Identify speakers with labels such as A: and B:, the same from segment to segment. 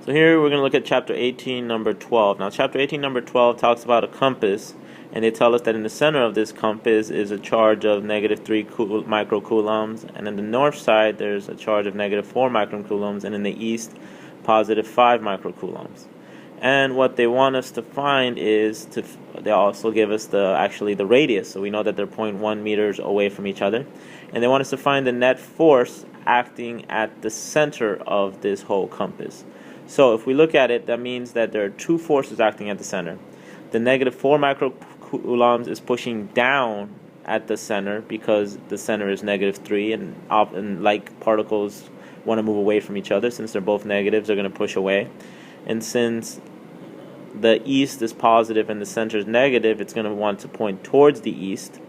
A: So here we're going to look at chapter 18, number 12. Now chapter 18, number 12 talks about a compass, and they tell us that in the center of this compass is a charge of -3 microcoulombs, and in the north side there's a charge of -4 microcoulombs, and in the east, +5 microcoulombs. And what they want us to find is they also give us the radius, so we know that they're 0.1 meters away from each other, and they want us to find the net force acting at the center of this whole compass. So if we look at it, that means that there are two forces acting at the center. The -4 microcoulombs is pushing down at the center because the center is -3, and like particles want to move away from each other. Since they're both negatives, they're going to push away. And since the east is positive and the center is negative, it's going to want to point towards the east.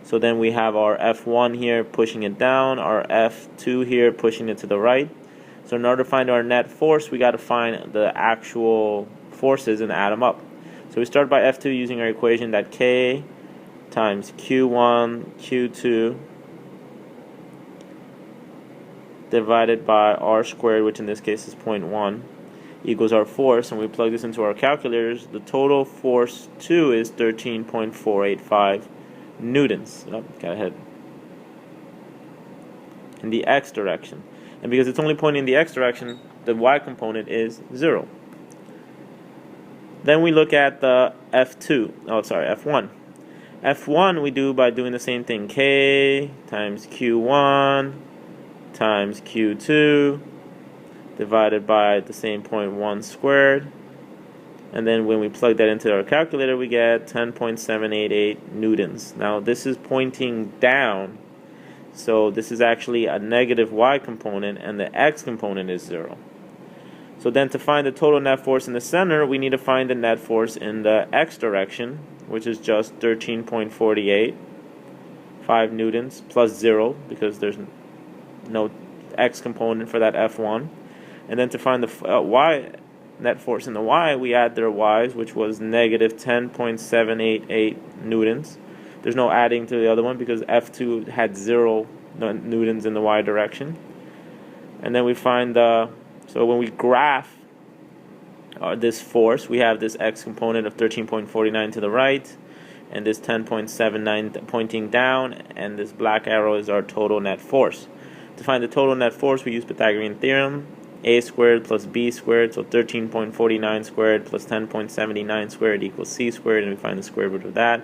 A: So then we have our F1 here pushing it down, our F2 here pushing it to the right. So in order to find our net force, we got to find the actual forces and add them up. So we start by F2 using our equation that K times Q1, Q2 divided by R squared, which in this case is 0.1, equals our force, and we plug this into our calculators. The total force 2 is 13.485 newtons. Oh, got ahead. In the x direction. And because it's only pointing in the x direction, the y component is 0. Then we look at the F1. F1 we do by doing the same thing. K times Q1 times Q2 divided by the same 0.1 squared. And then when we plug that into our calculator, we get 10.788 newtons. Now this is pointing down, so this is actually a negative y component, and the x component is 0. So then to find the total net force in the center, we need to find the net force in the x direction, which is just 13.48, 5 newtons, plus 0, because there's no x component for that F1. And then to find the y net force in the y, we add their y's, which was -10.788 newtons. There's no adding to the other one because F2 had 0 newtons in the y direction. And then we find so when we graph this force, we have this x component of 13.49 to the right, and this 10.79 pointing down, and this black arrow is our total net force. To find the total net force, we use Pythagorean theorem. A squared plus B squared, so 13.49 squared plus 10.79 squared equals C squared, and we find the square root of that,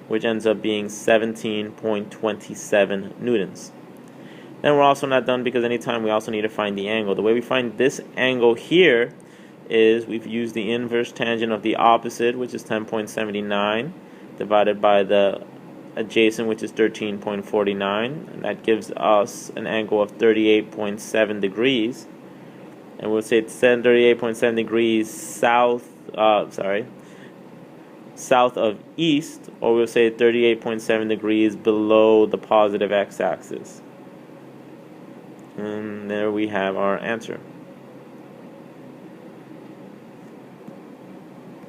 A: which ends up being 17.27 newtons. Then we're also not done, because anytime we also need to find the angle. The way we find this angle here is we've used the inverse tangent of the opposite, which is 10.79, divided by the adjacent, which is 13.49, and that gives us an angle of 38.7 degrees. And we'll say it's 38.7 degrees south of east, or we'll say 38.7 degrees below the positive x-axis. And there we have our answer.